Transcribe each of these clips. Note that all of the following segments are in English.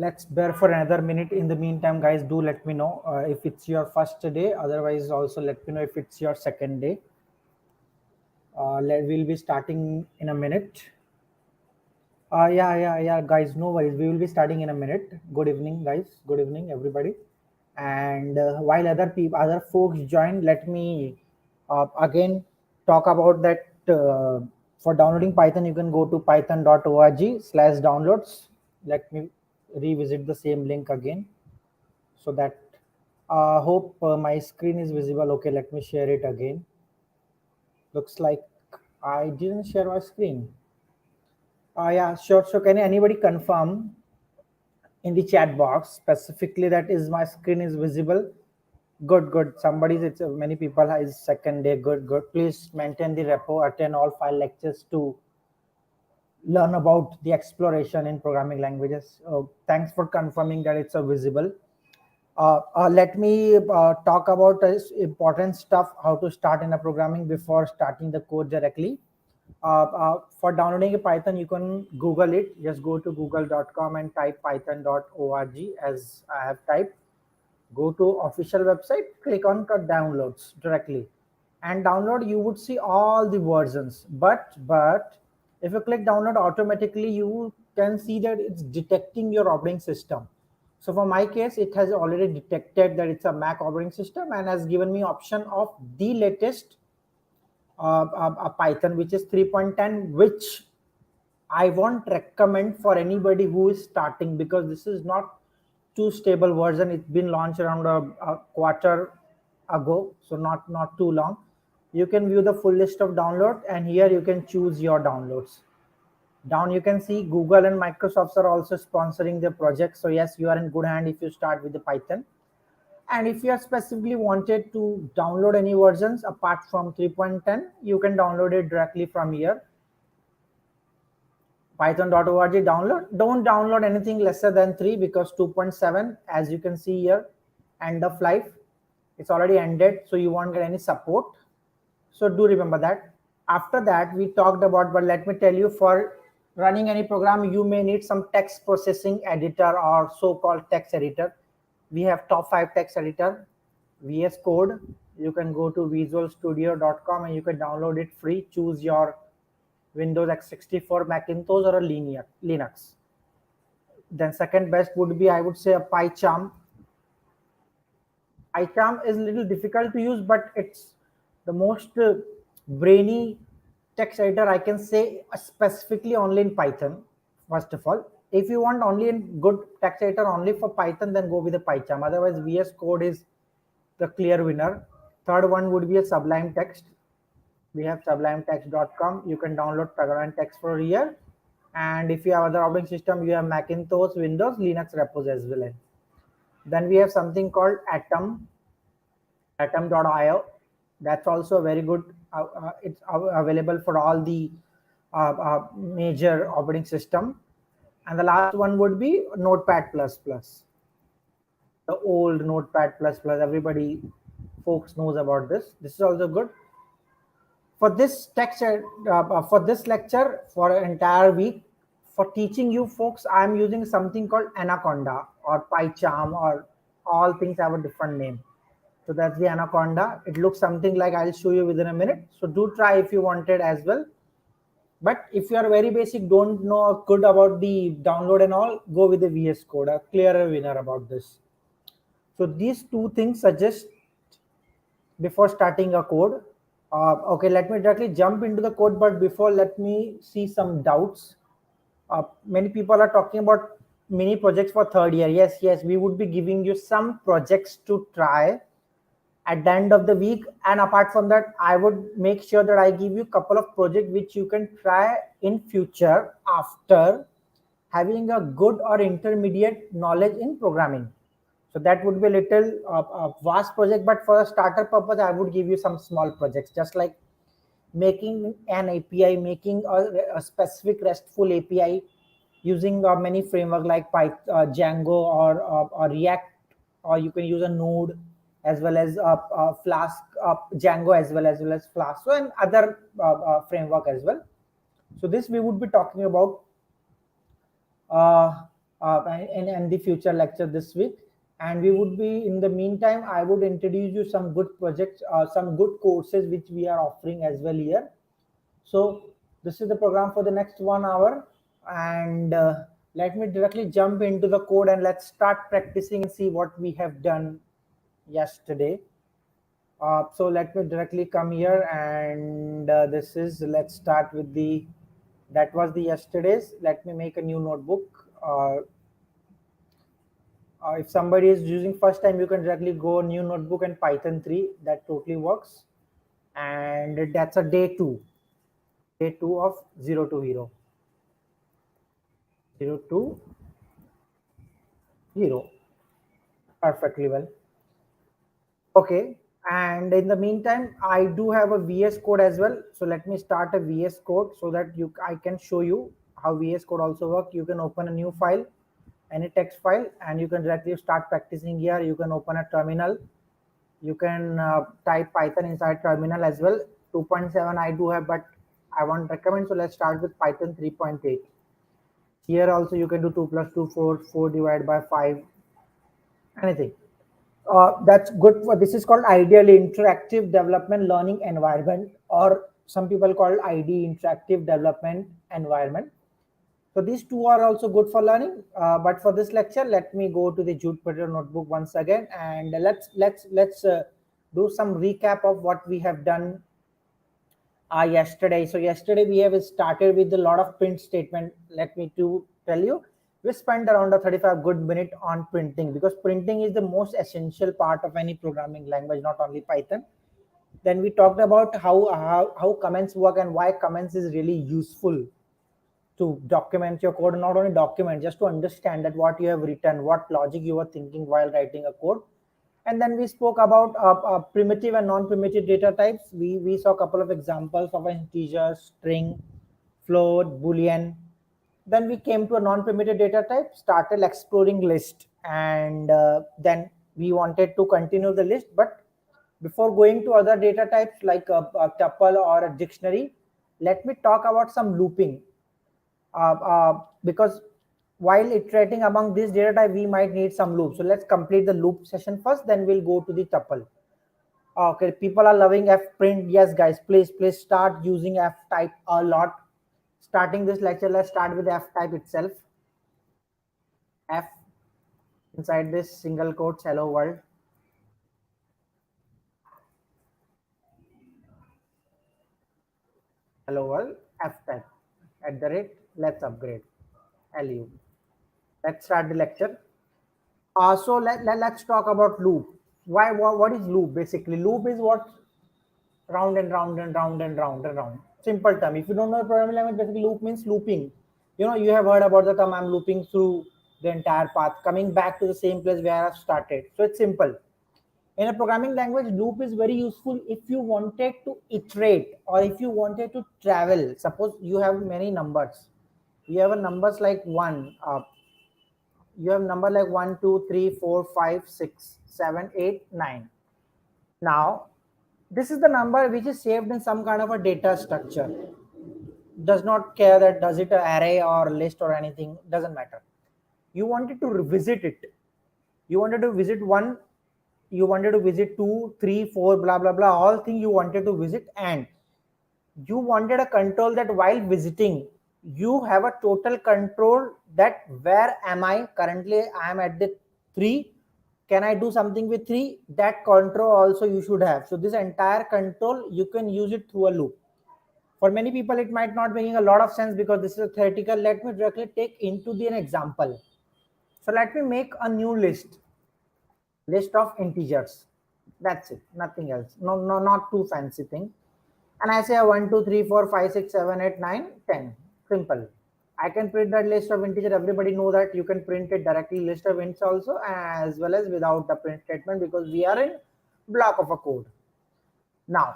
let's bear for another minute. In the meantime, guys, do let me know if it's your first day. Otherwise, also let me know if it's your second day. We'll be starting in a minute. Yeah, guys, no worries. We will be starting in a minute. Good evening, guys. Good evening, everybody. And while other folks join, let me again talk about that. For downloading Python, you can go to python.org/downloads. Let me revisit the same link again, so that hope my screen is visible. Okay, let me share it again. Looks like I didn't share my screen. Yeah, sure. So can anybody confirm in the chat box specifically that is my screen is visible? Good. It's many people is second day. Good. Please maintain the repo, attend all 5 lectures to learn about the exploration in programming languages. Thanks for confirming that it's visible. Let me talk about important stuff, how to start in a programming before starting the code directly. For downloading a Python, you can Google it. Just go to google.com and type python.org as I have typed. Go to official website, click on downloads directly, and download. You would see all the versions, but if you click download, automatically you can see that it's detecting your operating system. So for my case, it has already detected that it's a Mac operating system and has given me option of the latest Python, which is 3.10, which I won't recommend for anybody who is starting, because this is not too stable version. It's been launched around a quarter ago, so not too long. You can view the full list of download, and here you can choose your downloads. Down you can see Google and Microsoft are also sponsoring the project. So yes, you are in good hand if you start with the Python. And if you are specifically wanted to download any versions apart from 3.10, you can download it directly from here. Python.org download. Don't download anything lesser than 3, because 2.7, as you can see here, end of life. It's already ended, so you won't get any support. So do remember that. After that, we talked about, but let me tell you, for running any program, you may need some text processing editor or so-called text editor. We have top 5 text editor, VS Code. You can go to visualstudio.com and you can download it free. Choose your Windows x64, Macintosh, or a Linux. Then second best would be, I would say, a PyCharm. PyCharm is a little difficult to use, but it's the most brainy text editor I can say, specifically only in Python. First of all, if you want only a good text editor only for Python, then go with the PyCharm. Otherwise, VS Code is the clear winner. Third one would be a Sublime Text. We have sublimetext.com. You can download Sublime Text for a year. And if you have other operating system, you have Macintosh, Windows, Linux repos as well. Then we have something called Atom, atom.io. That's also very good. It's available for all the major operating system. And the last one would be Notepad++. The old Notepad++. Everybody, folks, knows about this. This is also good. For this for this lecture, for an entire week, for teaching you folks, I'm using something called Anaconda or PyCharm, or all things have a different name. So that's the Anaconda. It looks something like, I'll show you within a minute. So do try if you wanted as well. But if you are very basic, don't know good about the download and all, go with the VS Code, a clearer winner about this. So these 2 things suggest before starting a code. Okay, let me directly jump into the code, but before, let me see some doubts. Many people are talking about mini projects for third year. Yes, we would be giving you some projects to try at the end of the week. And apart from that, I would make sure that I give you a couple of projects which you can try in future after having a good or intermediate knowledge in programming. So that would be a little vast project, but for a starter purpose, I would give you some small projects, just like making an API, making a specific RESTful API using many framework like Django or React, or you can use a Node as well as Flask, Django as well as Flask, so and other framework as well. So this we would be talking about. in the future lecture this week. And we would be, in the meantime, I would introduce you some good projects, some good courses which we are offering as well here. So this is the program for the next 1 hour, and let me directly jump into the code and let's start practicing and see what we have done yesterday. So let me directly come here, and this is, let's start with the, that was the yesterday's. Let me make a new notebook. If somebody is using first time, you can directly go new notebook and Python 3. That totally works. And that's a day two of 0 to hero. 0 to hero. Perfectly well. Okay. And in the meantime, I do have a VS code as well. So let me start a VS code so that I can show you how VS code also work. You can open a new file, any text file, and you can directly start practicing here. You can open a terminal. You can type Python inside terminal as well. 2.7 I do have, but I won't recommend. So let's start with Python 3.8. Here also you can do 2 plus 2, 4, 4 divided by 5, anything. That's good for, this is called ideally interactive development learning environment, or some people call it ID, interactive development environment. So these two are also good for learning. But for this lecture, let me go to the Jupyter notebook once again, and let's do some recap of what we have done yesterday. So yesterday we have started with a lot of print statement. Let me to tell you, we spent around a 35 good minute on printing, because printing is the most essential part of any programming language, not only Python. Then we talked about how comments work and why comments is really useful to document your code. Not only document, just to understand that what you have written, what logic you were thinking while writing a code. And then we spoke about primitive and non-primitive data types. We saw a couple of examples of an integer, string, float, boolean. Then we came to a non-primitive data type, started exploring list, and then we wanted to continue the list. But before going to other data types like a tuple or a dictionary, let me talk about some looping. Because while iterating among these data type, we might need some loop. So let's complete the loop session first, then we'll go to the tuple. Okay, people are loving f print. Yes guys, please start using f type a lot. Starting this lecture, let's start with f type itself. F, inside this single quotes, hello world. Hello world, f type at the rate let's upgrade lu. Let's start the lecture. So let's talk about loop. What is loop? Basically, loop is what, round and round and round and round and round. Simple term. If you don't know programming language, basically loop means looping. You know, you have heard about the term I'm looping through the entire path, coming back to the same place where I've started. So it's simple. In a programming language, loop is very useful if you wanted to iterate or if you wanted to travel. Suppose you have many numbers. You have a numbers like 1, you have number like 1, 2, 3, 4, 5, 6, 7, 8, 9. Now this is the number which is saved in some kind of a data structure. Does not care that does it an array or list or anything, doesn't matter. You wanted to revisit it. You wanted to visit 1, you wanted to visit 2, 3, 4, blah blah blah, all things you wanted to visit, and you wanted a control that while visiting you have a total control that where am I currently. I am at the 3, can I do something with 3, that control also you should have. So this entire control you can use it through a loop. For many people it might not making a lot of sense because this is a theoretical. Let me directly take into an example. So let me make a new list of integers. That's it, nothing else. No, not too fancy thing. And I say 1, 2, 3, 4, 5, 6, 7, 8, 9, 10. Simple. I can print that list of integer. Everybody know that you can print it directly list of ints also, as well as without the print statement, because we are in block of a code. Now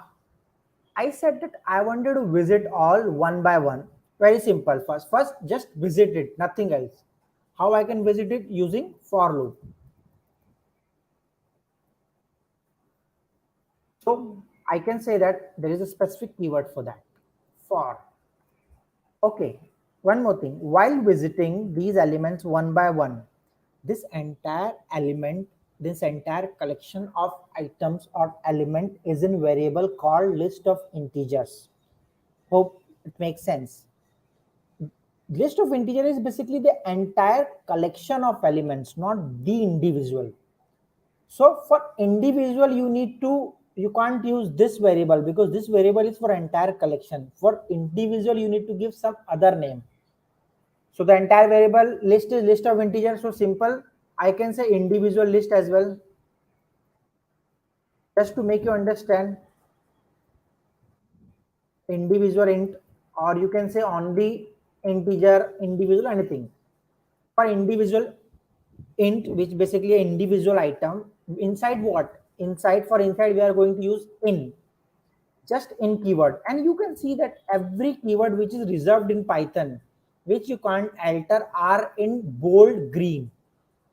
I said that I wanted to visit all one by one. Very simple. First just visit it, nothing else. How I can visit it? Using for loop. So I can say that there is a specific keyword for that, for. Okay, one more thing, while visiting these elements one by one, this entire element, this entire collection of items or element is in variable called list of integers. Hope it makes sense. List of integer is basically the entire collection of elements, not the individual. So for individual, you can't use this variable because this variable is for entire collection. For individual, you need to give some other name. So the entire variable list is list of integers. So simple, I can say individual list as well. Just to make you understand, individual int, or you can say only integer, individual, anything. For individual int, which basically an individual item, inside what? Inside we are going to use in, just in keyword. And you can see that every keyword which is reserved in Python, which you can't alter, are in bold green.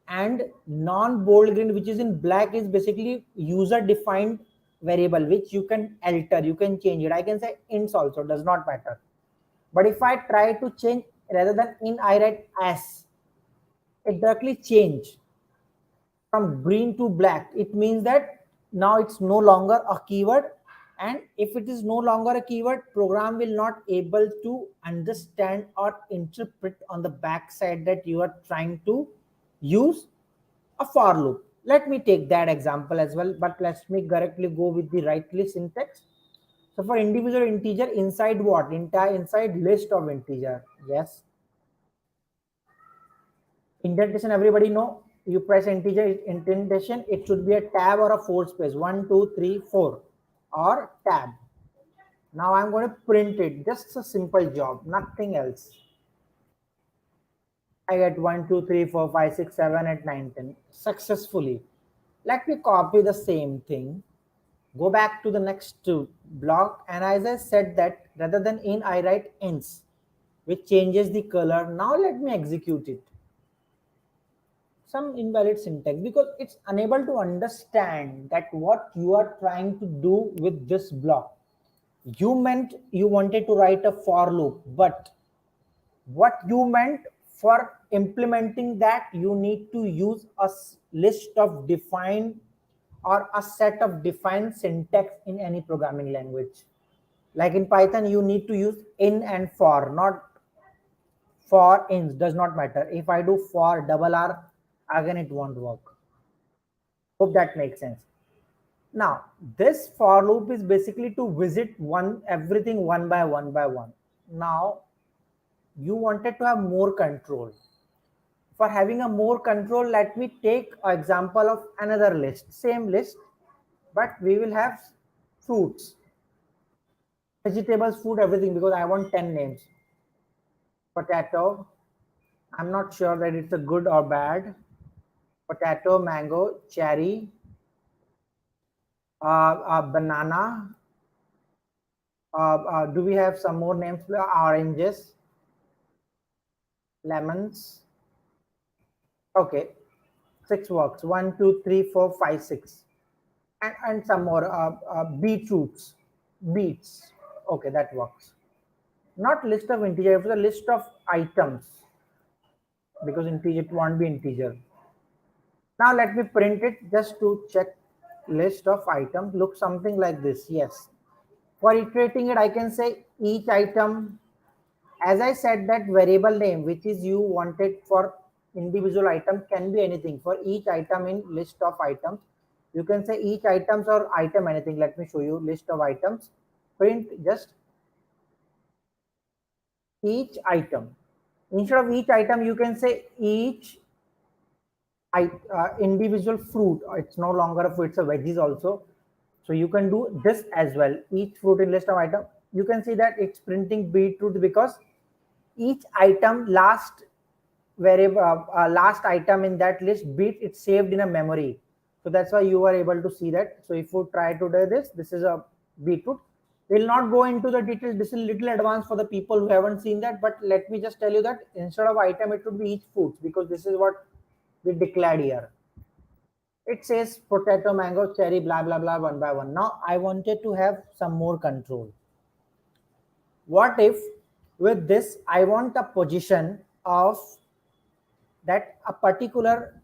And non-bold green, which is in black, is basically user defined variable which you can alter, you can change it. I can say ints also, does not matter. But if I try to change, rather than in, I write as, it directly change from green to black. It means that now it's no longer a keyword, and if it is no longer a keyword, program will not able to understand or interpret on the back side that you are trying to use a for loop. Let me take that example as well, but let me directly go with the right list syntax. So for individual integer, inside what? Inside list of integer. Yes. Indentation, everybody know. You press integer indentation, it should be a tab or a 4 space. 1, 2, 3, 4, or tab. Now I'm going to print it. Just a simple job, nothing else. I get 1, 2, 3, 4, 5, 6, 7, 8, 9, 10 successfully. Let me copy the same thing, go back to the next block, and as I said that rather than in, I write ins, which changes the color. Now let me execute it. Some invalid syntax because it's unable to understand that what you are trying to do with this block. You wanted to write a for loop, but what you meant for implementing that, you need to use a list of defined or a set of defined syntax in any programming language. Like in Python, you need to use in and for, not for ins, does not matter. If I do for double R, again it won't work. Hope that makes sense. Now, this for loop is basically to visit everything one by one by one. Now, you wanted to have more control. For having a more control, let me take an example of another list, same list, but we will have fruits, vegetables, food, everything, because I want 10 names. Potato, I'm not sure that it's a good or bad. Potato, mango, cherry, banana. Do we have some more names? Oranges, lemons. Okay, 6 works. 1, 2, 3, 4, 5, 6, and some more. Beetroots, beets. Okay, that works. Not list of integer, it's a list of items, because integer, it won't be integer. Now let me print it just to check. List of items look something like this. Yes. For iterating it, I can say each item. As I said, that variable name which is you wanted for individual item can be anything. For each item in list of items, you can say each items or item anything. Let me show you list of items. Print just each item. Instead of each item, you can say each individual fruit. It's no longer a fruit, it's a veggies also. So you can do this as well. Each fruit in list of item. You can see that it's printing beetroot because each item last variable last item in that list beat, it's saved in a memory. So that's why you are able to see that. So if you try to do this is a beetroot. We'll not go into the details. This is little advanced for the people who haven't seen that. But let me just tell you that instead of item, it would be each fruit, because this is what we declared here. It says potato, mango, cherry, blah, blah, blah, one by one. Now I wanted to have some more control. What if With this, I want a position of that a particular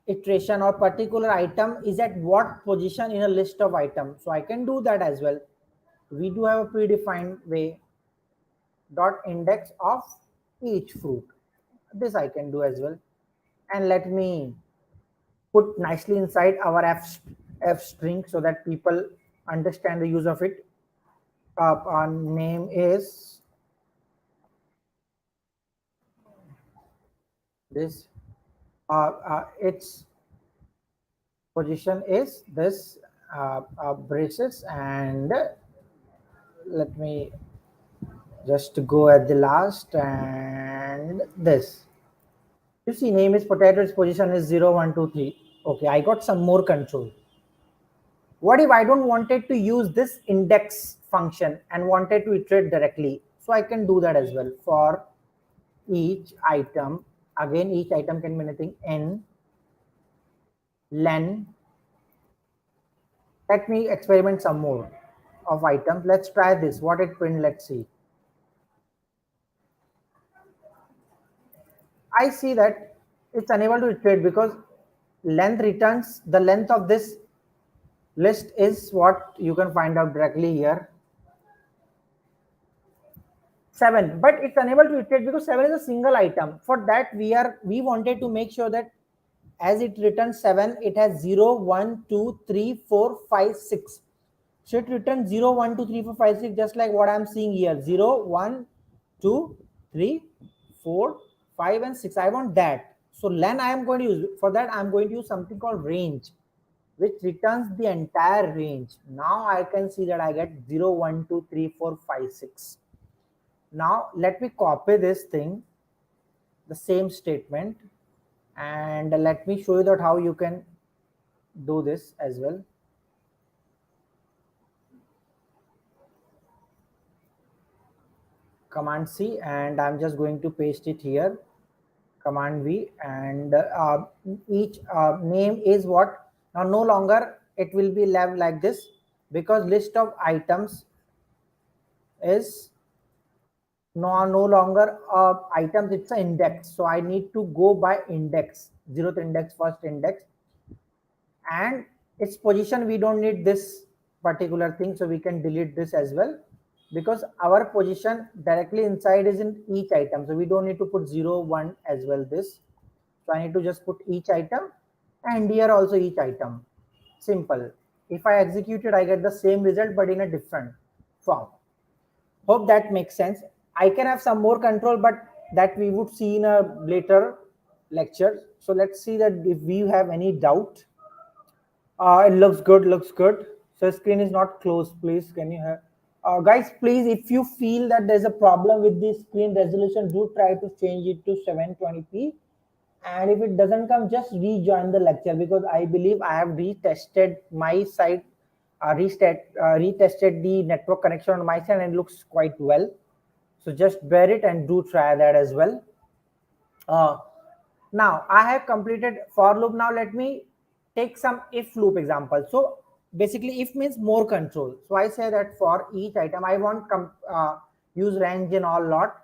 iteration or particular item is at what position in a list of items. So I can do that as well. We do have a predefined way dot index of each fruit. This I can do as well. And let me put nicely inside our f string so that people understand the use of it. Our name is this. Its position is this braces, and let me just go at the last and this. You see, name is potato, its position is 0, 1, 2, 3. Okay, I got some more control. What if I don't wanted to use this index function and wanted to iterate directly? So I can do that as well. For each item, again, each item can be anything, n, len. Let me experiment some more of items. Let's try this. What it print, let's see. I see that it's unable to iterate because length returns the length of this list is what you can find out directly here. 7, but it's unable to iterate because 7 is a single item. For that, we wanted to make sure that as it returns 7, it has 0, 1, 2, 3, 4, 5, 6. So it returns 0, 1, 2, 3, 4, 5, 6, just like what I'm seeing here. 0, 1, 2, 3, 4, 5, and 6. I want that. So len I am going to use. For that, I'm going to use something called range, which returns the entire range. Now I can see that I get 0, 1, 2, 3, 4, 5, 6. Now let me copy this thing, the same statement, and let me show you that how you can do this as well. Command C, and I'm just going to paste it here. Command V, and each name is what? Now no longer it will be left like this because list of items is no longer items, it's an index. So I need to go by index, 0th index, first index, and its position. We don't need this particular thing, so we can delete this as well because our position directly inside is in each item. So we don't need to put 0, 1 as well this. So I need to just put each item, and here also each item. Simple. If I execute it, I get the same result but in a different form. Hope that makes sense. I can have some more control, but that we would see in a later lecture. So let's see that if we have any doubt. It looks good, looks good. So screen is not closed, please. Can you have, guys, please, if you feel that there's a problem with the screen resolution, do try to change it to 720p. And if it doesn't come, just rejoin the lecture because I believe I have retested my site, retested the network connection on my side and it looks quite well. So just bear it and do try that as well. Now I have completed for loop. Now let me take some if loop example. So basically if means more control. So I say that for each item, I want use range in all lot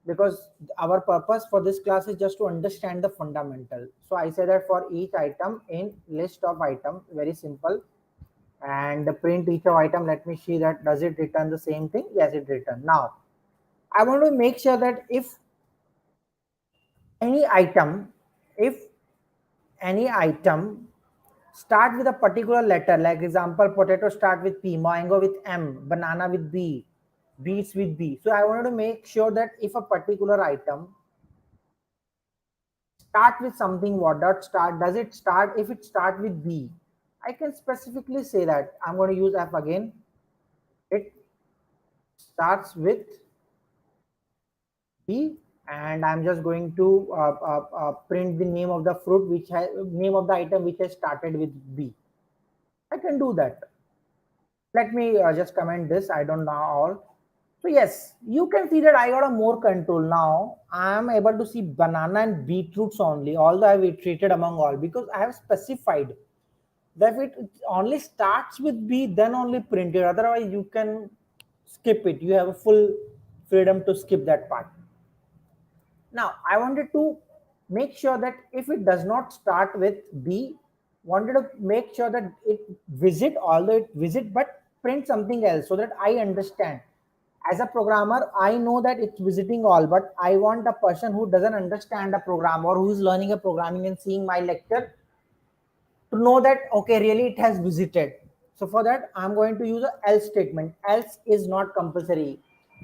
because our purpose for this class is just to understand the fundamental. So I say that for each item in list of item, very simple, and the print each of item. Let me see that does it return the same thing? Yes, it return. Now I want to make sure that if any item, if any item start with a particular letter, like example, potato start with P, mango with M, banana with B, beets with B. So I wanted to make sure that if a particular item start with something, what dot start, does it start, if it start with B, I can specifically say that I'm going to use F again. It starts with B, and I'm just going to print the name of the fruit, which has name of the item which has started with B. I can do that. Let me just comment this. I don't know all. So yes, you can see that I got a more control now. I am able to see banana and beetroots only, although I have iterated among all because I have specified that if it only starts with B, then only print it. Otherwise, you can skip it. You have a full freedom to skip that part. Now I wanted to make sure that if it does not start with B, wanted to make sure that it visit, although it visit, but print something else so that I understand. As a programmer, I know that it's visiting all, but I want a person who doesn't understand a program or who is learning a programming and seeing my lecture to know that, okay, really it has visited. So for that, I'm going to use a else statement. Else is not compulsory.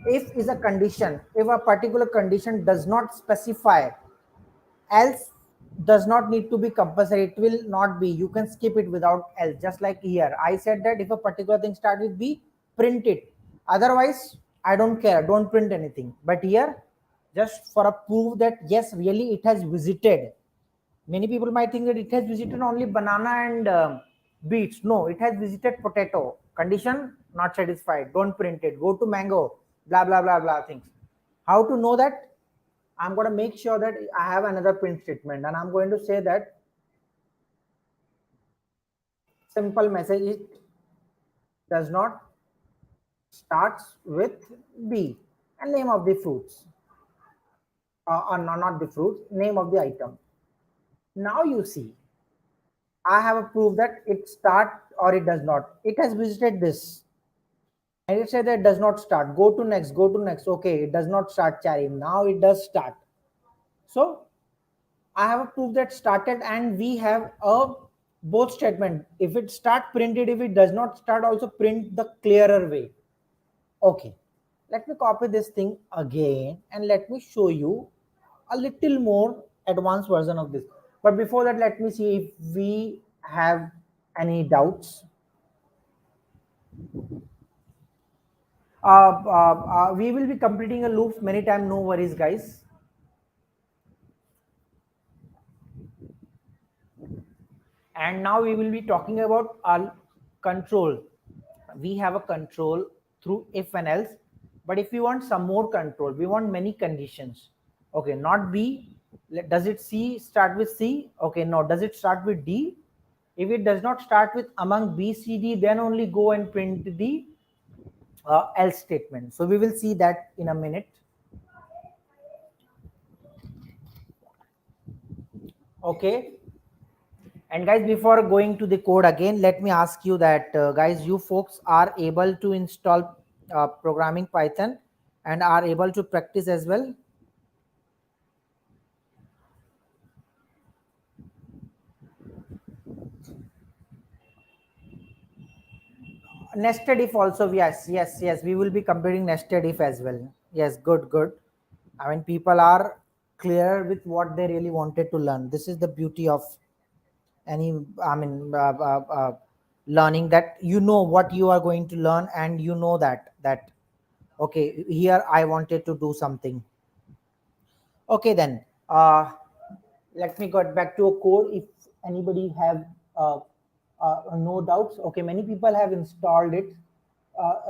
If is a condition. If a particular condition does not specify, else does not need to be compulsory. It will not be. You can skip it without else. Just like here, I said that if a particular thing starts with B, print it. Otherwise, I don't care. Don't print anything. But here, just for a proof that yes, really it has visited. Many people might think that it has visited only banana and beets. No, it has visited potato. Condition not satisfied. Don't print it. Go to mango. Blah blah blah blah things. How to know that? I'm going to make sure that I have another print statement, and I'm going to say that simple message it does not starts with B and name of the fruits, or no, not the fruits, name of the item. Now you see, I have a proof that it start or it does not. It has visited this. And it said that it does not start. Go to next, go to next. Okay, it does not start cherry. Now it does start. So I have a proof that started, and we have a both statement. If it start, print it. If it does not start, also print the clearer way. Okay, let me copy this thing again and let me show you a little more advanced version of this. But before that, let me see if we have any doubts. We will be completing a loop many times, no worries guys. And now we will be talking about our control. We have a control through if and else, but if we want some more control, we want many conditions. Okay, not B. Does it C start with C? Okay, no. Does it start with D? If it does not start with among B, C, D, then only go and print the else statement. So we will see that in a minute. Okay. And guys, before going to the code again, let me ask you that, guys, you folks are able to install programming Python and are able to practice as well. Nested if also, yes, we will be completing nested if as well. Yes, good. I mean, people are clear with what they really wanted to learn. This is the beauty of any, I mean, learning, that you know what you are going to learn, and you know that okay, here I wanted to do something. Okay, then let me get back to a code. If anybody have no doubts. Okay, many people have installed it.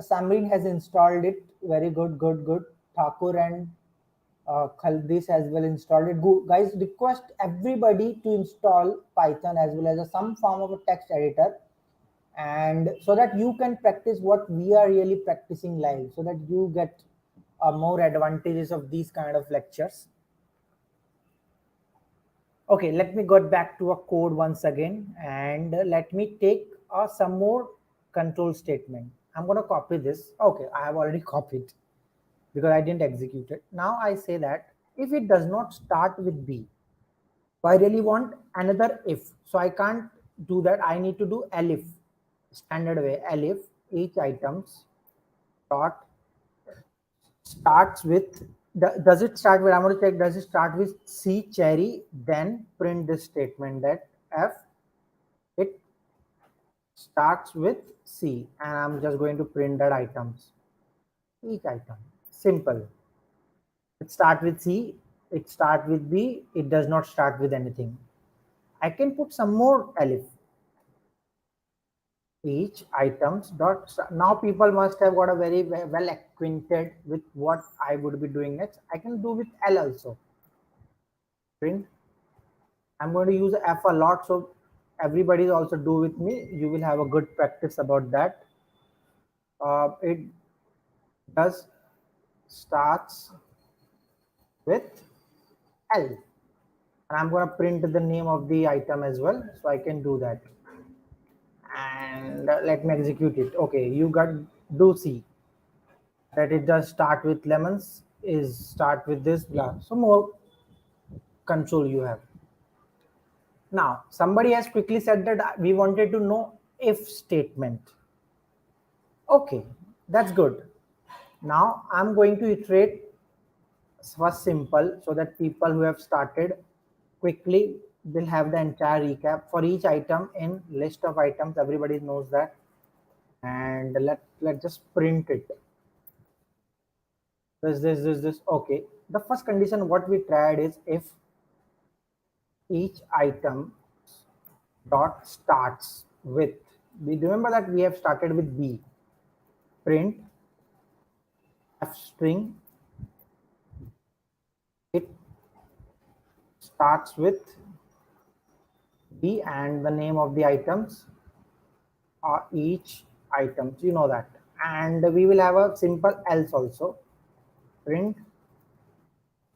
Samrin has installed it. Very good. Thakur and Khaldis as well installed it. Guys, request everybody to install Python as well as some form of a text editor, and so that you can practice what we are really practicing live, so that you get more advantages of these kind of lectures. Okay, let me go back to a code once again, and let me take some more control statement. I'm going to copy this. Okay, I have already copied because I didn't execute it. Now I say that if it does not start with B, so I really want another if. So I can't do that. I need to do elif, standard way. Elif, each items dot starts with, does it start with, I'm going to check, does it start with C cherry, then print this statement that F, it starts with C, and I'm just going to print that items, each item, simple. It start with C, it start with B, it does not start with anything. I can put some more elif, each items dot. Now people must have got a very well acquainted with what I would be doing next. I can do with L also. Print. I'm going to use F a lot, so everybody also do with me. You will have a good practice about that. It does starts with L. And I'm going to print the name of the item as well, so I can do that. And let me execute it. Okay, you got do see that it does start with lemons, is start with this blah. So more control you have. Now somebody has quickly said that we wanted to know if statement. Okay, that's good. Now I'm going to iterate first simple so that people who have started quickly will have the entire recap for each item in list of items. Everybody knows that. And let's just print it. This. Okay. The first condition what we tried is if each item dot starts with, we remember that we have started with B. Print F string, it starts with B and the name of the items are each items, you know that. And we will have a simple else also. Print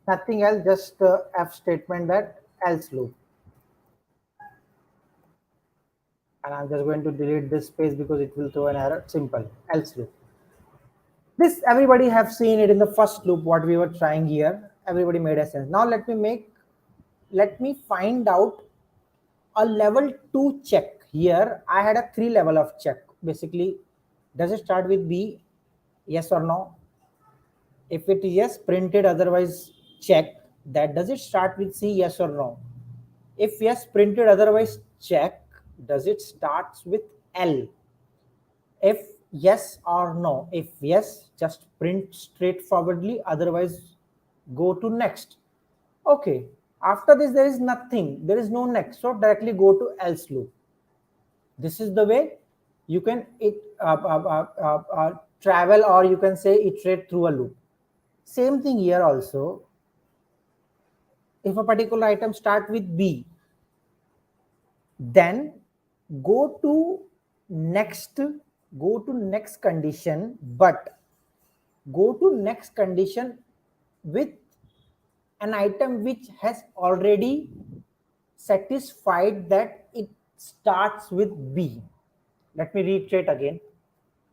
nothing else, just F statement, that else loop. And I'm just going to delete this space because it will throw an error. Simple else loop. This everybody have seen it in the first loop what we were trying here. Everybody made a sense. Now let me find out a level 2 check. Here I had a 3 level of check. Basically, does it start with B? Yes or no? If it is yes, print it, otherwise check that. Does it start with C? Yes or no? If yes, print it, otherwise check does it starts with L. If yes or no. If yes, just print straightforwardly, otherwise go to next. Okay, after this there is nothing, there is no next, so directly go to else loop. This is the way you can travel, or you can say iterate through a loop. Same thing here also. If a particular item start with B, then go to next condition, but go to next condition with an item which has already satisfied that it starts with B. Let me reiterate again.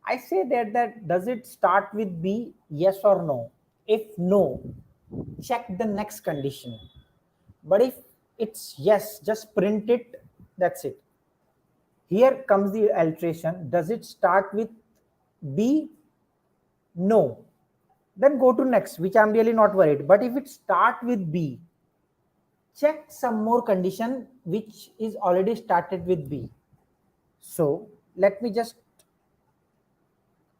I say that does it start with B? Yes or no? If no, check the next condition. But if it's yes, just print it. That's it. Here comes the alteration. Does it start with B? No. Then go to next, which I'm really not worried. But if it start with B, check some more condition which is already started with B. So let me just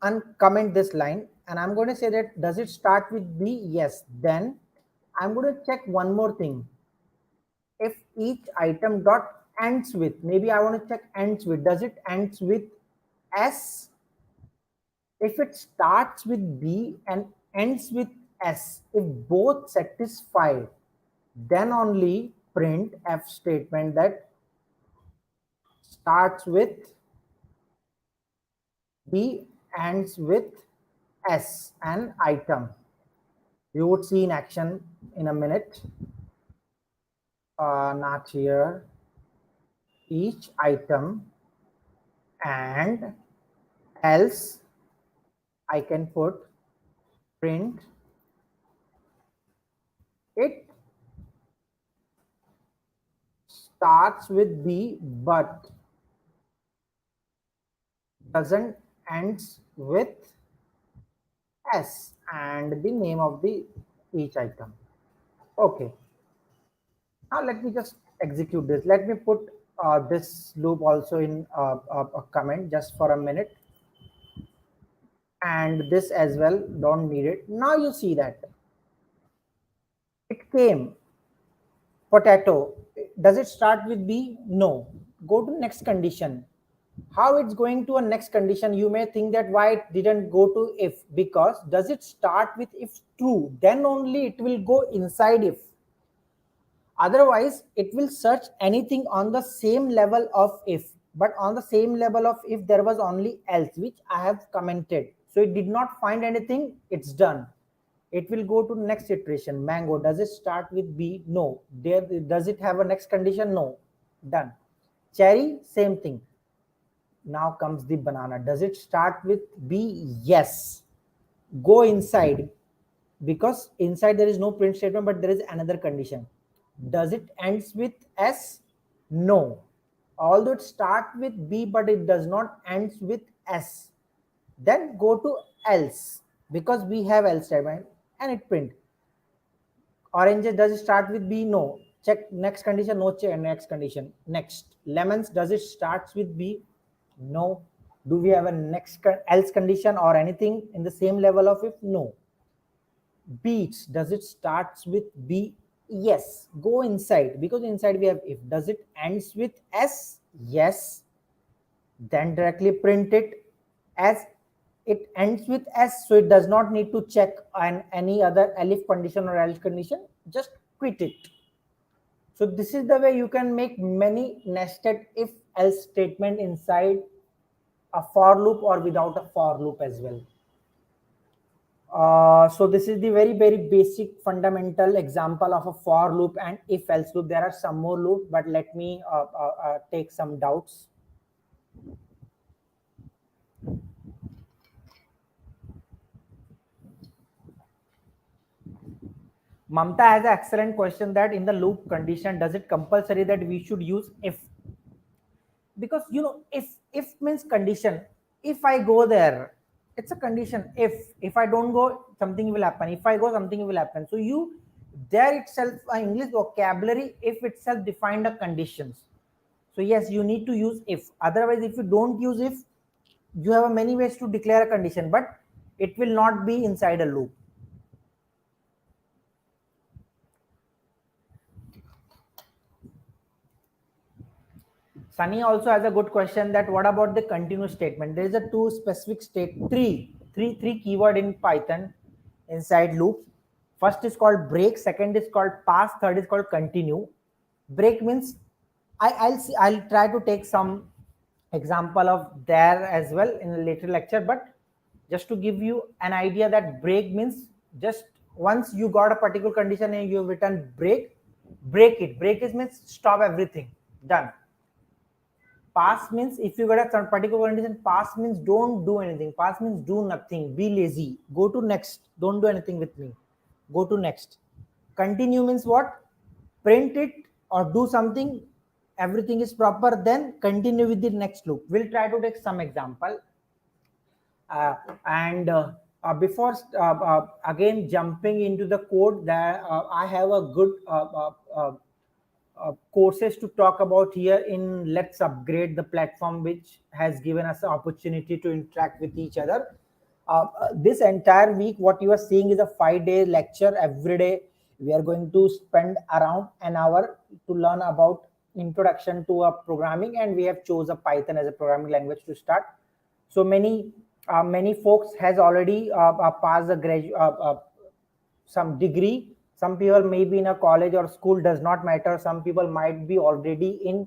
uncomment this line, and I'm going to say that does it start with B? Yes. Then I'm going to check one more thing. If each item dot ends with, maybe I want to check ends with, does it ends with S? If it starts with B and ends with S, if both satisfy, then only print F statement that starts with B, ends with S, and item. You would see in action in a minute. Not here. Each item and else I can put print it starts with B but doesn't ends with S, and the name of the each item. Okay. Now let me just execute this. Let me put this loop also in a comment just for a minute, and this as well, don't need it. Now you see that it came potato. Does it start with B? No. Go to next condition. How it's going to a next condition? You may think that why it didn't go to if, because does it start with if true, then only it will go inside if. Otherwise, it will search anything on the same level of if, but on the same level of if there was only else, which I have commented. So it did not find anything, it's done. it will go to next iteration. Mango, does it start with B? No. Does it have a next condition? No. Done. Cherry, same thing. Now comes the banana. Does it start with B? Yes. Go inside, because inside there is no print statement, but there is another condition. Does it ends with S? No. Although it starts with B, but it does not ends with S. Then go to else, because we have else statement and it print. Oranges, does it start with B? No. Check next condition. No. Check next condition. Next. Lemons, does it starts with B? No. Do we have a next else condition or anything in the same level of if? No. Beets, does it starts with B? Yes. Go inside, because inside we have if. Does it ends with S? Yes. Then directly print it as it ends with S, so it does not need to check on any other elif condition or else condition. Just quit it. So this is the way you can make many nested if else statement inside a for loop or without a for loop as well. So this is the very basic fundamental example of a for loop and if else loop. There are some more loops, but let me take some doubts. Mamta has an excellent question that in the loop condition, does it compulsory that we should use if? Because if means condition. If I go there, it's a condition. If I don't go, something will happen. If I go, something will happen. So there itself, English vocabulary, if itself defined the conditions. So yes, you need to use if. Otherwise, if you don't use if, you have many ways to declare a condition, but it will not be inside a loop. Sunny also has a good question that what about the continuous statement? There is a two specific three keyword in Python inside loop. First is called break, second is called pass, third is called continue. Break means I'll try to take some example of there as well in a later lecture, but just to give you an idea that break means just once you got a particular condition and you've written break it. Break is means stop everything, done. Pass means if you got a particular condition, pass means don't do anything. Pass means do nothing, be lazy, go to next, don't do anything with me, go to next. Continue means what? Print it or do something, everything is proper, then continue with the next loop. We'll try to take some example. Before again jumping into the code, that I have a good courses to talk about here in Let's Upgrade, the platform which has given us the opportunity to interact with each other. This entire week, what you are seeing is a 5-day lecture every day. We are going to spend around an hour to learn about introduction to a programming, and we have chose a Python as a programming language to start. So many folks has already passed the some degree. Some people may be in a college or school, does not matter. Some people might be already in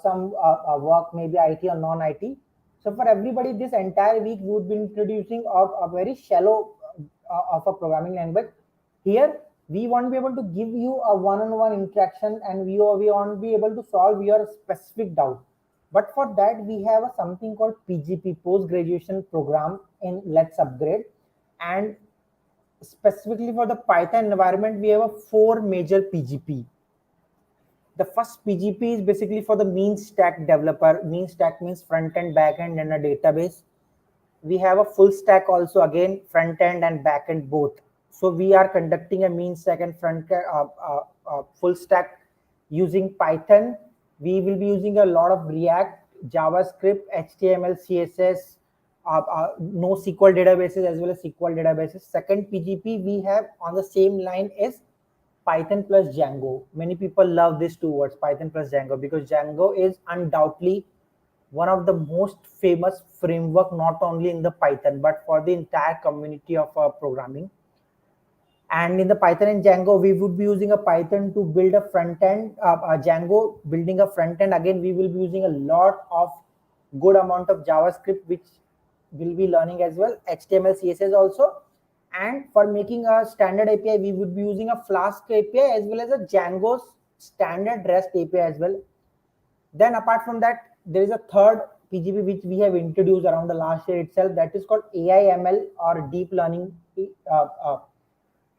some work, maybe IT or non-IT. So for everybody, this entire week we would be introducing a very shallow of a programming language. Here we won't be able to give you a one-on-one interaction, and we won't be able to solve your specific doubt. But for that, we have something called PGP, post graduation program in Let's Upgrade. And specifically for the Python environment, we have 4 major PGP. The first PGP is basically for the mean stack developer. Mean stack means front end, back end, and a database. We have a full stack also, again front end and back end both. So we are conducting a mean stack and full stack using Python. We will be using a lot of React, JavaScript, HTML, CSS, NoSQL databases as well as SQL databases. Second PGP we have on the same line is Python plus Django. Many people love these two words, Python plus Django, because Django is undoubtedly one of the most famous framework, not only in the Python, but for the entire community of programming. And in the Python and Django, we would be using a Python to build a front end, Django building a front end. Again, we will be using a lot of good amount of JavaScript, which we'll be learning as well, HTML, CSS also. And for making a standard API, we would be using a Flask API as well as a Django's standard REST API as well. Then apart from that, there is a third PGP which we have introduced around the last year itself, that is called AI ML or deep learning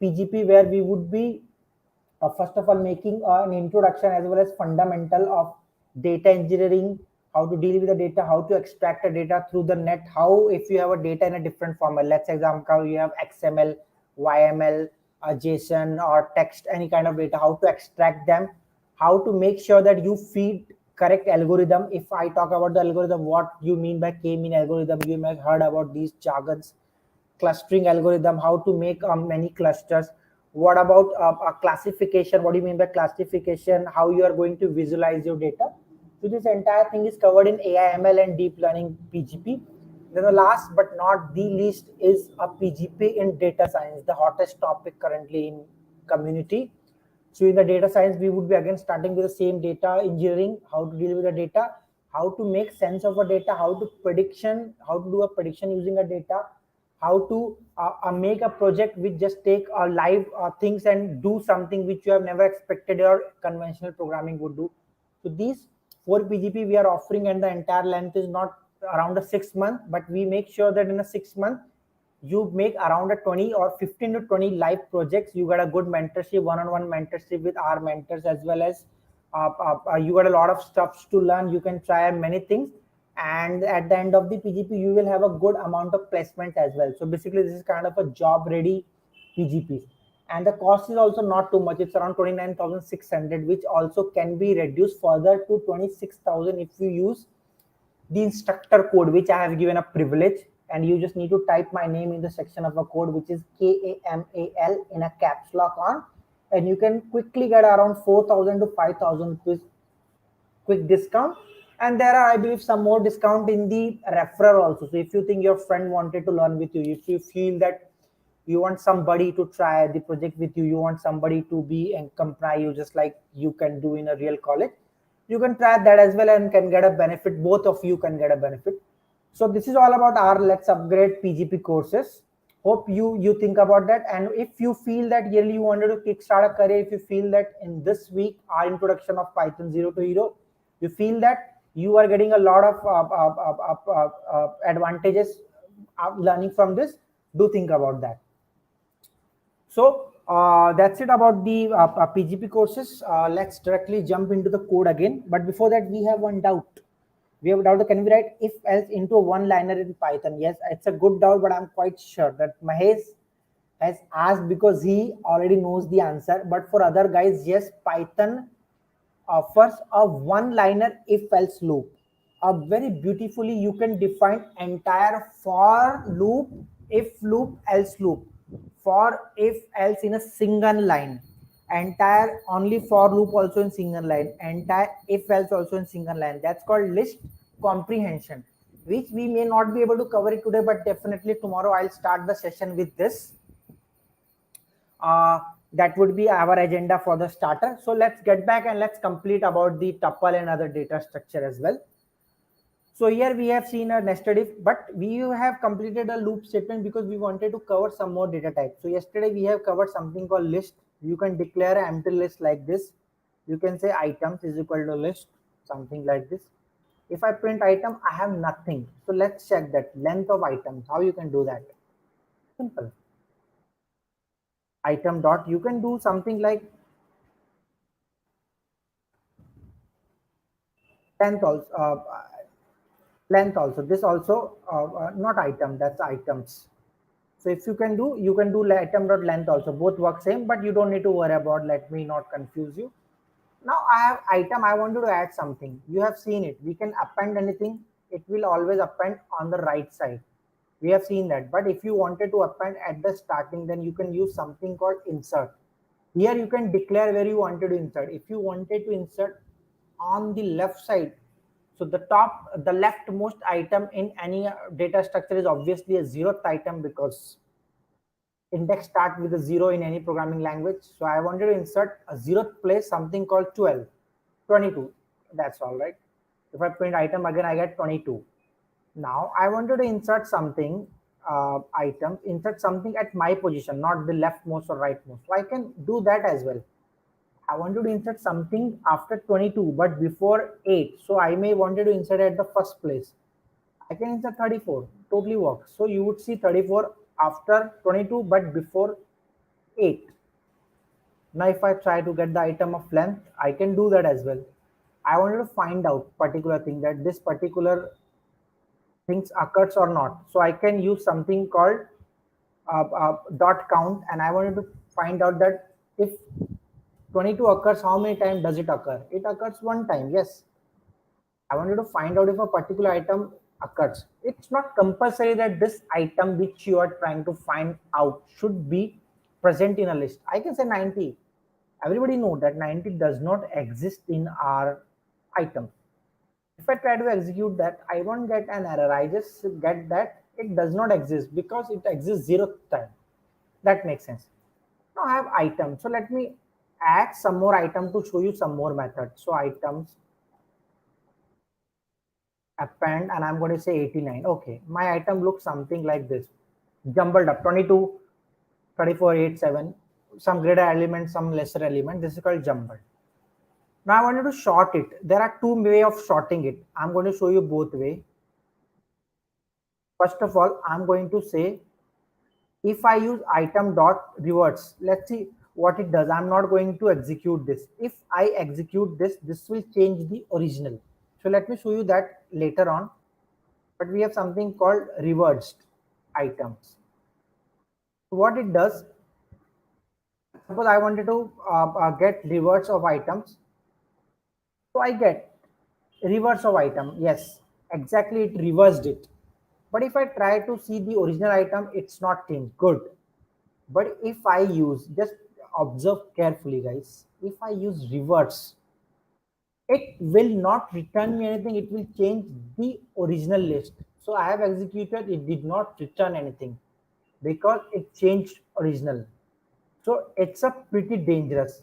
PGP, where we would be first of all making an introduction as well as fundamental of data engineering, how to deal with the data, how to extract the data through the net, how if you have a data in a different format, let's example you have XML, YML, JSON or text, any kind of data, how to extract them, how to make sure that you feed correct algorithm. If I talk about the algorithm, what you mean by k-mean algorithm, you may have heard about these jargons. Clustering algorithm, how to make many clusters. What about classification? What do you mean by classification? How you are going to visualize your data? So this entire thing is covered in AI, ML, and deep learning PGP. Then the last but not the least is a PGP in data science, the hottest topic currently in community. So in the data science, we would be again starting with the same data engineering, how to deal with the data, how to make sense of a data, how to do a prediction using a data, how to make a project which just take live things and do something which you have never expected or conventional programming would do. So these 4 PGP we are offering, and the entire length is not around a 6 month, but we make sure that in a 6 month you make around a 20 or 15 to 20 live projects. You got a good mentorship, one-on-one mentorship with our mentors, as well as you got a lot of stuff to learn. You can try many things, and at the end of the PGP you will have a good amount of placement as well. So basically this is kind of a job ready PGP, and the cost is also not too much. It's around 29,600, which also can be reduced further to 26,000 if you use the instructor code, which I have given a privilege, and you just need to type my name in the section of a code, which is KAMAL in a caps lock on, and you can quickly get around 4,000 to 5,000 rupees quick discount. And there are, I believe, some more discount in the referral also. So if you think your friend wanted to learn with you, if you feel that you want somebody to try the project with you, you want somebody to be and comply you just like you can do in a real college, you can try that as well and can get a benefit. Both of you can get a benefit. So this is all about our Let's Upgrade PGP courses. Hope you think about that. And if you feel that really you wanted to kickstart a career, if you feel that in this week our introduction of Python 0 to Hero, you feel that you are getting a lot of advantages learning from this, do think about that. So that's it about the PGP courses. Let's directly jump into the code again. But before that, we have one doubt. We have a doubt. Can we write if else into a one-liner in Python? Yes, it's a good doubt, but I'm quite sure that Mahesh has asked because he already knows the answer. But for other guys, yes, Python offers a one-liner if else loop. Very beautifully, you can define entire for loop, if loop, else loop, for if else in a single line, entire only for loop also in single line, entire if else also in single line. That's called list comprehension, which we may not be able to cover it today, but definitely tomorrow I'll start the session with this. That would be our agenda for the starter. So let's get back and let's complete about the tuple and other data structure as well. So here we have seen a nested if, but we have completed a loop statement because we wanted to cover some more data types. So yesterday we have covered something called list. You can declare an empty list like this. You can say items is equal to list, something like this. If I print item, I have nothing. So let's check that length of items, how you can do that. Simple. Item dot, you can do something like length also. Length also, this also not item, that's items. So if you can do item dot length also, both work same, but you don't need to worry about, let me not confuse you. Now I have item, I wanted to add something. You have seen it, we can append anything, it will always append on the right side. We have seen that. But if you wanted to append at the starting, then you can use something called insert. Here you can declare where you wanted to insert. If you wanted to insert on the left side, so the leftmost item in any data structure is obviously a 0th item, because index start with a 0 in any programming language. So I wanted to insert a 0th place, something called 12, 22. That's all right. If I print item again, I get 22. Now I wanted to insert something items, insert something at my position, not the leftmost or rightmost. So I can do that as well. I wanted to insert something after 22, but before 8. So I may wanted to insert at the first place. I can insert 34. Totally works. So you would see 34 after 22, but before 8. Now, if I try to get the item of length, I can do that as well. I wanted to find out particular thing that this particular things occurs or not. So I can use something called dot count, and I wanted to find out that if 22 occurs, how many times does it occur? It occurs one time. Yes. I wanted to find out if a particular item occurs. It's not compulsory that this item which you are trying to find out should be present in a list. I can say 90. Everybody know that 90 does not exist in our item. If I try to execute that, I won't get an error. I just get that it does not exist because it exists 0th time. That makes sense. Now I have items. So let me add some more item to show you some more methods. So items, append, and I'm going to say 89. Okay, my item looks something like this. Jumbled up 22, 34, 8, 7. Some greater element, some lesser element. This is called jumbled. Now I wanted to sort it. There are two ways of sorting it. I'm going to show you both way. First of all, I'm going to say if I use item dot reverse, let's see what it does. I'm not going to execute this. If I execute this, this will change the original. So let me show you that later on. But we have something called reversed items. So what it does, suppose I wanted to get reverse of items. So I get reverse of item. Yes, exactly, it reversed it. But if I try to see the original item, it's not changed. Good. But if I use, just observe carefully, guys. If I use reverse, it will not return me anything. It will change the original list. So I have executed, it did not return anything because it changed original. So it's a pretty dangerous.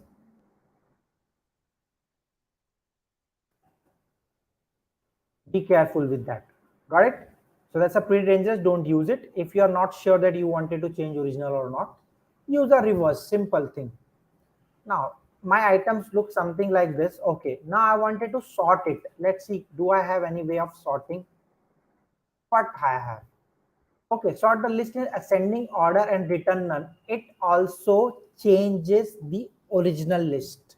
Be careful with that. Got it? So that's a pretty dangerous. Don't use it. If you are not sure that you wanted to change original or not, use a reverse, simple thing. Now my items look something like this. Okay, now I wanted to sort it. Let's see, do I have any way of sorting? What I have. Okay, sort the list in ascending order and return none. It also changes the original list.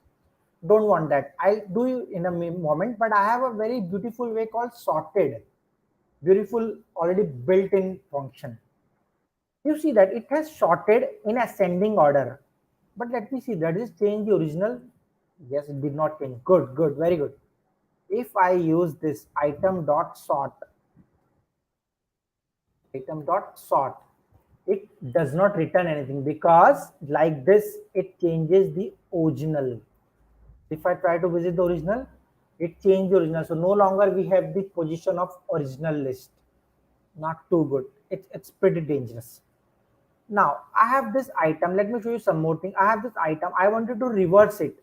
Don't want that. I'll do you in a moment, but I have a very beautiful way called sorted. Beautiful, already built-in function. You see that it has sorted in ascending order. But let me see, that is change the original. Yes, it did not change. Good, good, very good. If I use this item dot sort, it does not return anything because like this, it changes the original. If I try to visit the original, it changed the original. So no longer we have the position of original list. Not too good. It's pretty dangerous. Now I have this item. Let me show you some more thing. I have this item. I wanted to reverse it.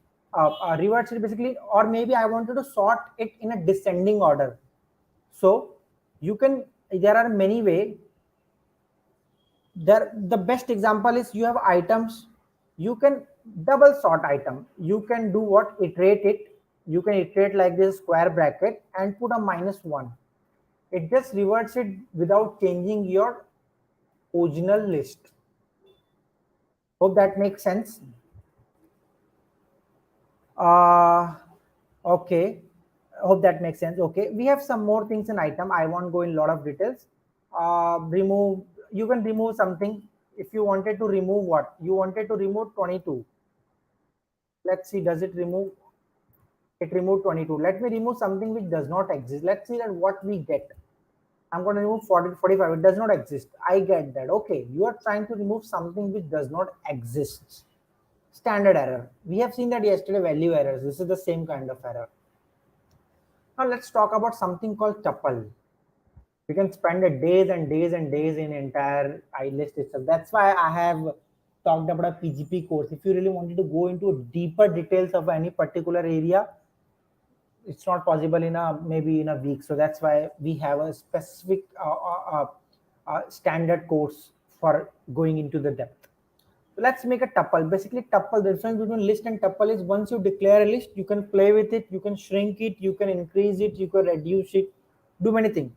Reverse it basically, or maybe I wanted to sort it in a descending order. So you can, there are many ways. The best example is you have items. You can double sort item. You can do what? Iterate it. You can iterate like this square bracket and put a -1. It just reverts it without changing your original list. Hope that makes sense. Okay, hope that makes sense. Okay, we have some more things in item. I won't go in a lot of details. Remove, you can remove something. If you wanted to remove what? You wanted to remove 22. Let's see, does it remove? It removed 22. Let me remove something which does not exist. Let's see that what we get. I'm going to remove 40, 45. It does not exist. I get that. Okay, you are trying to remove something which does not exist. Standard error. We have seen that yesterday, value errors. This is the same kind of error. Now let's talk about something called tuple. We can spend a days and days and days in entire list itself. That's why I have talked about a PGP course. If you really wanted to go into deeper details of any particular area, it's not possible in a maybe in a week. So that's why we have a specific standard course for going into the depth. So let's make a tuple. Basically, tuple, the difference between list and tuple is once you declare a list, you can play with it, you can shrink it, you can increase it, you can reduce it, do many things.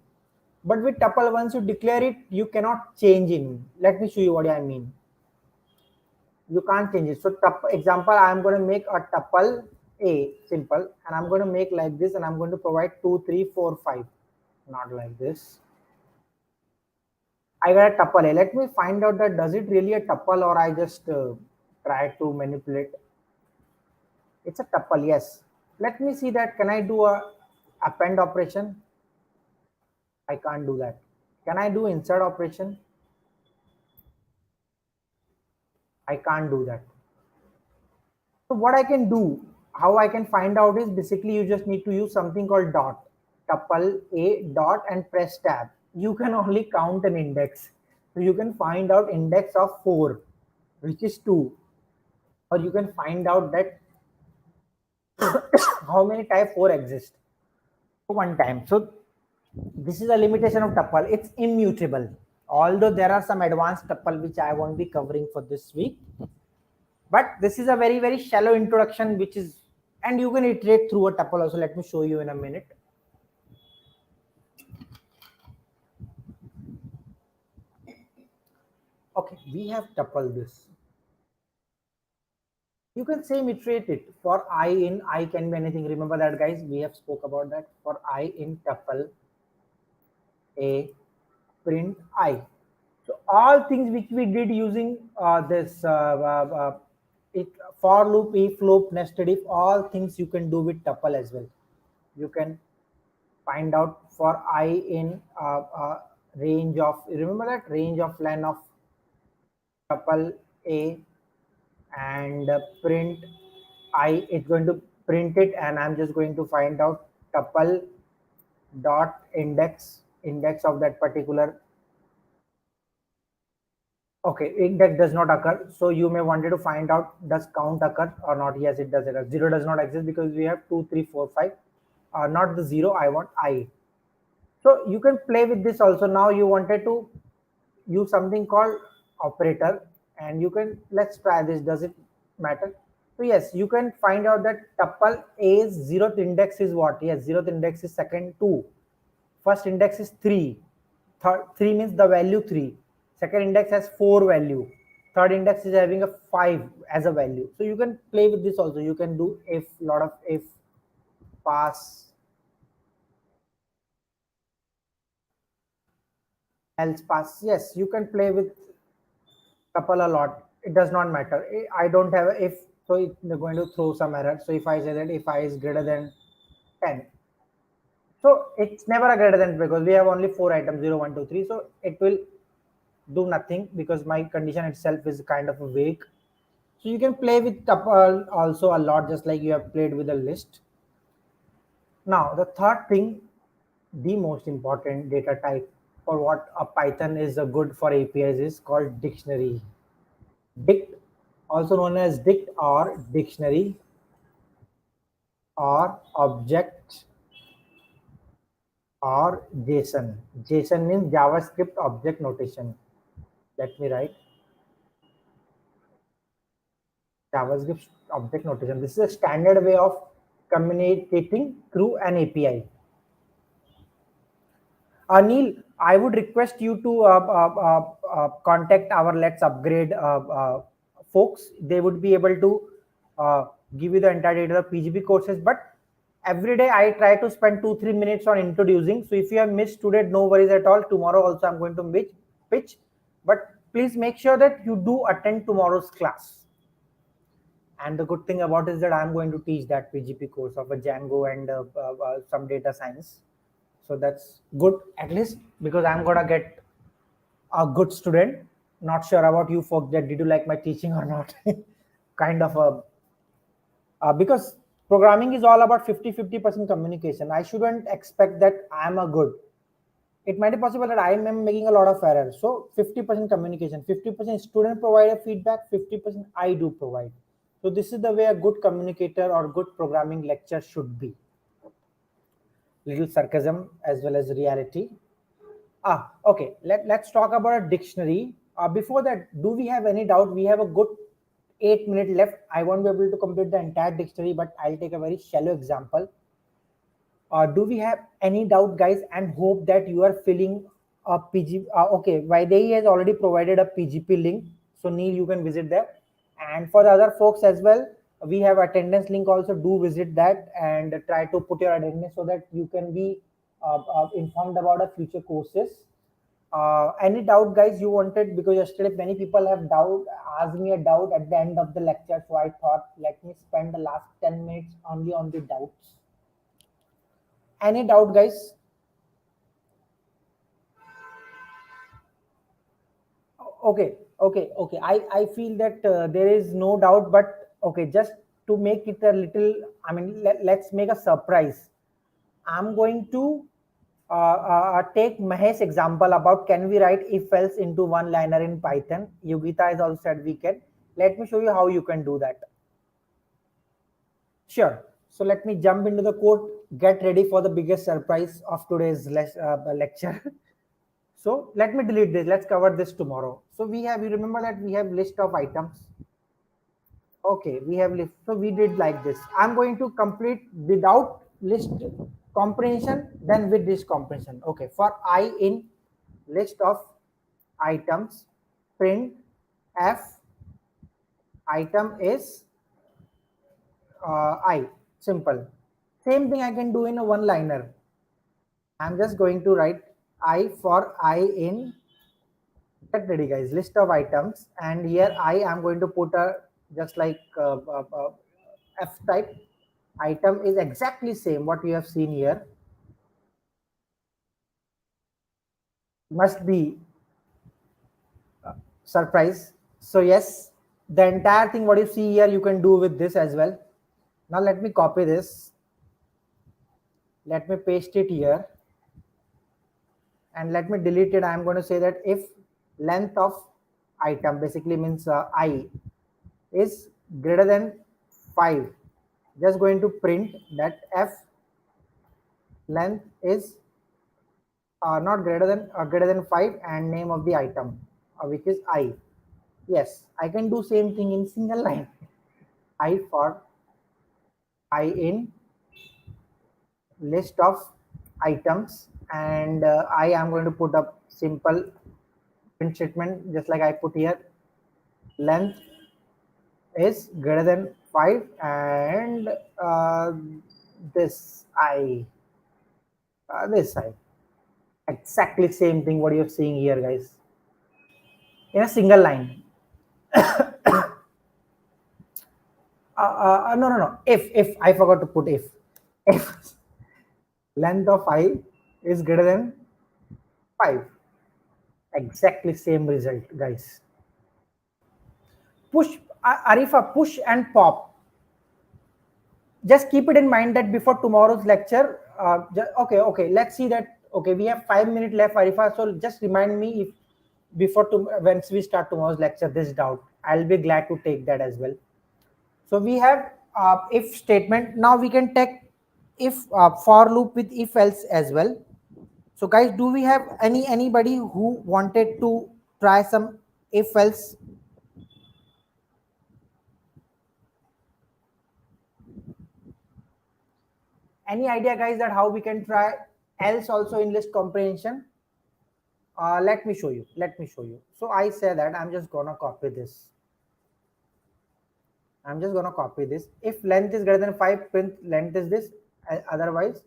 But with tuple, once you declare it, you cannot change it. Let me show you what I mean. You can't change it. So example, I'm going to make a tuple A, simple, and I'm going to make like this, and I'm going to provide 2, 3, 4, 5. Not like this. I got a tuple A. Let me find out that does it really a tuple or I just try to manipulate. It's a tuple, yes. Let me see that. Can I do a append operation? I can't do that. Can I do insert operation? I can't do that. So what I can do, how I can find out is basically you just need to use something called dot, tuple A dot and press tab. You can only count an index. So you can find out index of 4, which is 2. Or you can find out that how many type 4 exist. One time. So this is a limitation of tuple. It's immutable. Although there are some advanced tuple which I won't be covering for this week. But this is a very, very shallow introduction, which is, and you can iterate through a tuple also. Let me show you in a minute. Okay, we have tuple this. You can same iterate it for I in I can be anything. Remember that, guys? We have spoke about that. For I in tuple A, print I. So all things which we did using this it, for loop, if loop, nested if, all things you can do with tuple as well. You can find out for I in range of, remember that range of len of tuple A, and print I, it's going to print it, and I'm just going to find out tuple dot index of that particular. Okay, index does not occur. So you may wanted to find out does count occur or not. Yes, it does. 0 does not exist because we have 2, 3, 4, 5. Not the 0. I want I. So you can play with this also. Now you wanted to use something called operator, and you can, let's try this. Does it matter? So yes, you can find out that tuple A's 0th index is what? Yes, 0th index is second 2. First index is 3. 3 means the value 3. Second index has 4 value. Third index is having a 5 as a value. So you can play with this also. You can do if, lot of if, pass, else pass. Yes, you can play with tuple a lot. It does not matter. I don't have a if, so it's going to throw some error. So if I say that if I is greater than 10, so it's never a greater than, because we have only 4 items, 0, 1, 2, 3. So it will do nothing because my condition itself is kind of vague. So you can play with tuple also a lot, just like you have played with a list. Now the third thing, the most important data type for what a Python is good for APIs is called dictionary. Dict, also known as dict or dictionary or object or JSON. JSON means JavaScript object notation. Let me write JavaScript object notation. This is a standard way of communicating through an API. Neil, I would request you to contact our LetsUpgrade folks. They would be able to give you the entire data of PGP courses. But every day I try to spend 2-3 minutes on introducing. So if you have missed today, no worries at all. Tomorrow also I'm going to pitch. But please make sure that you do attend tomorrow's class. And the good thing about it is that I'm going to teach that PGP course of a Django and some data science. So that's good, at least, because I'm gonna get a good student. Not sure about you folks, that did you like my teaching or not? Kind of because programming is all about 50% communication. I shouldn't expect that I'm a good. It might be possible that I am making a lot of errors. So 50% communication, 50% student provide a feedback, 50% I do provide. So this is the way a good communicator or good programming lecture should be. Little sarcasm as well as reality. Okay. Let's talk about a dictionary. Before that, do we have any doubt? We have a good 8 minutes left. I won't be able to complete the entire dictionary, but I'll take a very shallow example. Do we have any doubt, guys? And hope that you are filling a PG. Okay, Vaidehi has already provided a PGP link, so Neil, you can visit there. And for the other folks as well, we have attendance link also. Do visit that and try to put your attendance so that you can be informed about our future courses. Any doubt, guys, you wanted, because yesterday many people have doubt asked me a doubt at the end of the lecture, so I thought let me spend the last 10 minutes only on the doubts. Any doubt, guys? Okay. I feel that there is no doubt, but okay, just to make it a little, I mean, let's make a surprise. I'm going to take Mahesh example about can we write if else into one liner in Python. Yogita has also said we can. Let me show you how you can do that. Sure. So let me jump into the code. Get ready for the biggest surprise of today's lecture. So let me delete this. Let's cover this tomorrow. So we have, you remember that we have list of items. Okay, we have list. So we did like this. I'm going to complete without list comprehension, then with this comprehension. Okay, for I in list of items, print F item is I. Simple. Same thing I can do in a one liner. I'm just going to write I for I in, get ready guys, list of items, and here I am going to put a just like F type. Item is exactly same what we have seen here. Must be surprise. So yes, the entire thing what you see here you can do with this as well. Now let me copy this. Let me paste it here. And let me delete it. I am going to say that if length of item basically means I is greater than 5, just going to print that F length is not greater than 5 and name of the item which is I. Yes, I can do same thing in single line. I for I in list of items, and I am going to put a simple print statement just like I put here. Length is greater than 5 and this I this I, exactly same thing what you're seeing here guys in a single line. No, if I forgot to put if length of I is greater than 5, exactly same result guys. Push, Arifa, push and pop. Just keep it in mind that before tomorrow's lecture, okay, let's see that. Okay, we have 5 minutes left, Arifa. So just remind me if before once we start tomorrow's lecture, this doubt. I'll be glad to take that as well. So we have if statement. Now we can take if for loop with if else as well. So guys, do we have anybody who wanted to try some if else? Any idea guys that how we can try else also in list comprehension? Let me show you. So I say that I'm just gonna copy this. If length is greater than 5, print length is this. Otherwise,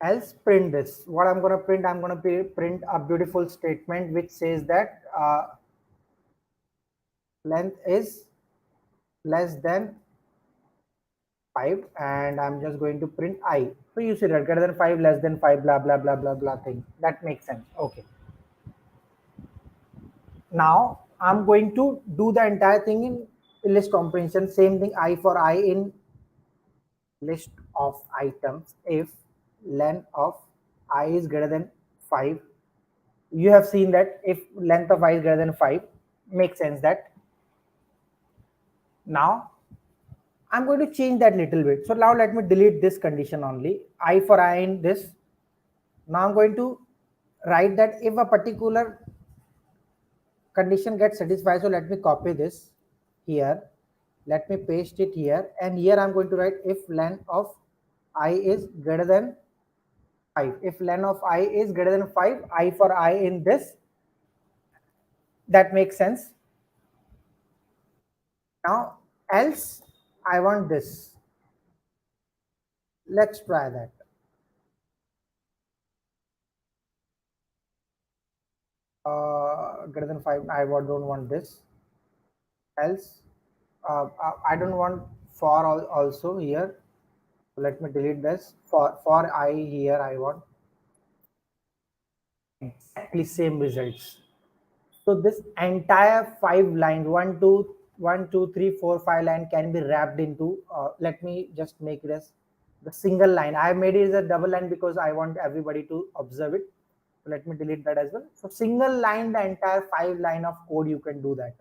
else print this. What I'm gonna print? I'm gonna print a beautiful statement which says that length is less than 5, and I'm just going to print I. So you see that greater than 5, less than 5, blah blah blah blah blah thing. That makes sense. Okay. Now I'm going to do the entire thing in list comprehension. Same thing, I for I in list of items. If length of I is greater than 5, you have seen that if length of I is greater than 5, makes sense that. Now I'm going to change that little bit. So now let me delete this condition only. I for I in this. Now I'm going to write that if a particular condition gets satisfied. So let me copy this here. Let me paste it here. And here I'm going to write if len of I is greater than 5. If len of I is greater than 5, I for I in this. That makes sense. Now, else I want this. Let's try that. Greater than 5, don't want this. Else, I don't want for also here. Let me delete this. For I here, I want exactly same results. So this entire 5 line, 1, 2, 3, 4, 5 line can be wrapped into. Let me just make it as the single line. I have made it as a double line because I want everybody to observe it. So let me delete that as well. So single line, the entire 5 line of code, you can do that.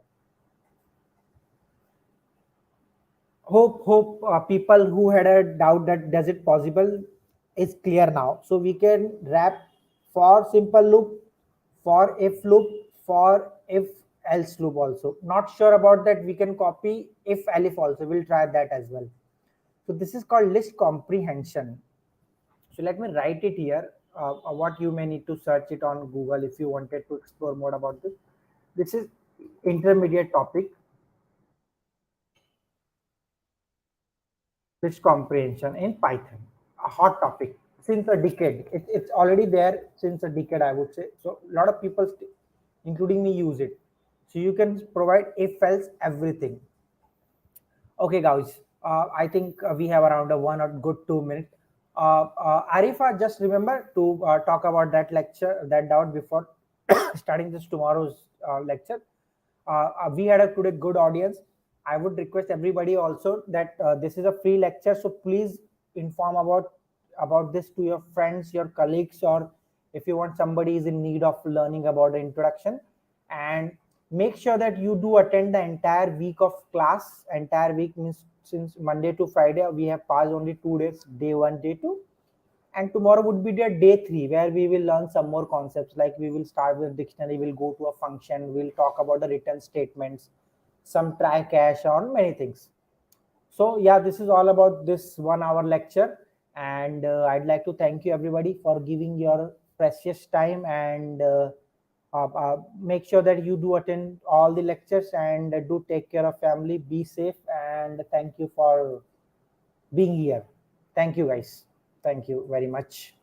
Hope people who had a doubt that does it possible is clear now. So we can wrap for simple loop, for if loop, for if else loop also. Not sure about that, we can copy if elif also. We'll try that as well. So this is called list comprehension. So let me write it here. What you may need to search it on Google if you wanted to explore more about this. This is intermediate topic, list comprehension in Python, a hot topic since a decade. It's already there since a decade, I would say. So a lot of people, including me, use it. So you can provide if else everything. Okay, guys. I think we have around a one or good 2 minutes. Arifa, just remember to talk about that lecture, that doubt before starting this tomorrow's lecture. We had a today good audience. I would request everybody also that this is a free lecture, so please inform about this to your friends, your colleagues, or if you want somebody is in need of learning about the introduction. And make sure that you do attend the entire week of class. Entire week means since Monday to Friday. We have passed only 2 days, day 1, day 2, and tomorrow would be the day 3 where we will learn some more concepts, like we will start with dictionary, we'll go to a function, we'll talk about the written statements, some try catch on many things. So yeah, this is all about this 1 hour lecture. And I'd like to thank you everybody for giving your precious time. And make sure that you do attend all the lectures, and do take care of family, be safe, and thank you for being here. Thank you guys, thank you very much.